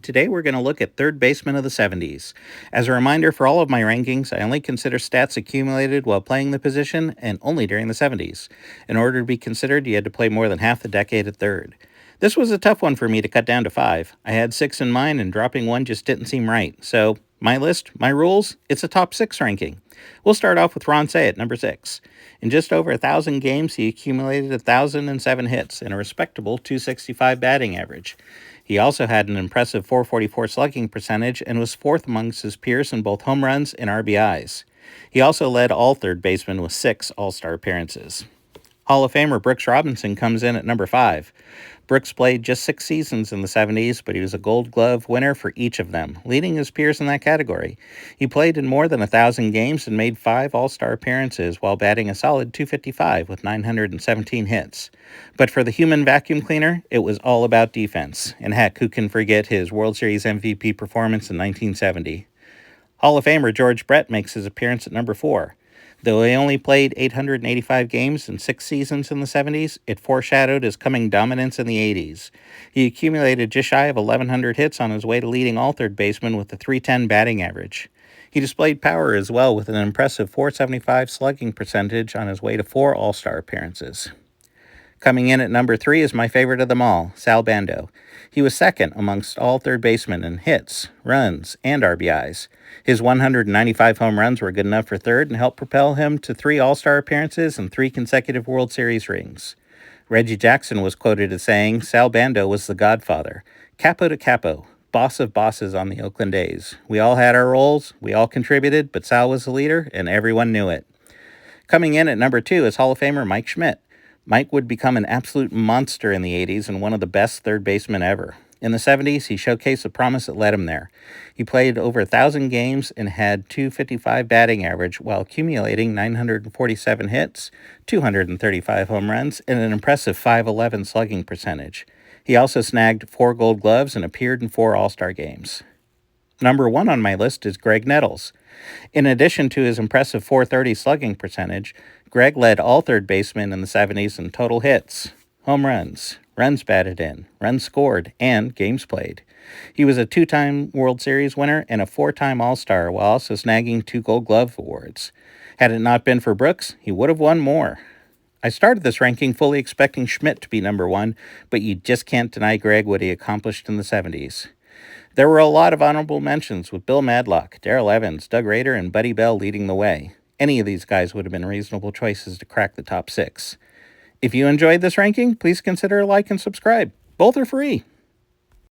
Today we're going to look at third baseman of the 70s. As a reminder, for all of my rankings, I only consider stats accumulated while playing the position and only during the 70s. In order to be considered, you had to play more than half the decade at third. This was a tough one for me to cut down to 5. I had 6 in mind and dropping one just didn't seem right. So, my list, my rules, it's a top 6 ranking. We'll start off with Ron Cey at number 6. In just over 1,000 games, he accumulated 1,007 hits and a respectable .265 batting average. He also had an impressive .444 slugging percentage and was fourth amongst his peers in both home runs and RBIs. He also led all third basemen with 6 All-Star appearances. Hall of Famer Brooks Robinson comes in at number 5. Brooks played just 6 seasons in the 70s, but he was a Gold Glove winner for each of them, leading his peers in that category. He played in more than 1,000 games and made 5 All-Star appearances while batting a solid .255 with 917 hits. But for the human vacuum cleaner, it was all about defense. And heck, who can forget his World Series MVP performance in 1970? Hall of Famer George Brett makes his appearance at number 4. Though he only played 885 games in 6 seasons in the 70s, it foreshadowed his coming dominance in the 80s. He accumulated just shy of 1,100 hits on his way to leading all third basemen with a .310 batting average. He displayed power as well with an impressive .475 slugging percentage on his way to 4 All-Star appearances. Coming in at number 3 is my favorite of them all, Sal Bando. He was second amongst all third basemen in hits, runs, and RBIs. His 195 home runs were good enough for third and helped propel him to 3 All-Star appearances and 3 consecutive World Series rings. Reggie Jackson was quoted as saying, "Sal Bando was the godfather, capo to capo, boss of bosses on the Oakland A's. We all had our roles, we all contributed, but Sal was the leader, and everyone knew it." Coming in at number 2 is Hall of Famer Mike Schmidt. Mike would become an absolute monster in the 80s and one of the best third basemen ever. In the 70s, he showcased the promise that led him there. He played over 1,000 games and had .255 batting average while accumulating 947 hits, 235 home runs, and an impressive .511 slugging percentage. He also snagged 4 Gold Gloves and appeared in 4 All-Star games. Number 1 on my list is Greg Nettles. In addition to his impressive .430 slugging percentage, Greg led all third basemen in the 70s in total hits, home runs, runs batted in, runs scored, and games played. He was a 2-time World Series winner and a 4-time All-Star while also snagging 2 Gold Glove awards. Had it not been for Brooks, he would have won more. I started this ranking fully expecting Schmidt to be number 1, but you just can't deny Greg what he accomplished in the 70s. There were a lot of honorable mentions with Bill Madlock, Darrell Evans, Doug Rader, and Buddy Bell leading the way. Any of these guys would have been reasonable choices to crack the top 6. If you enjoyed this ranking, please consider a like and subscribe. Both are free.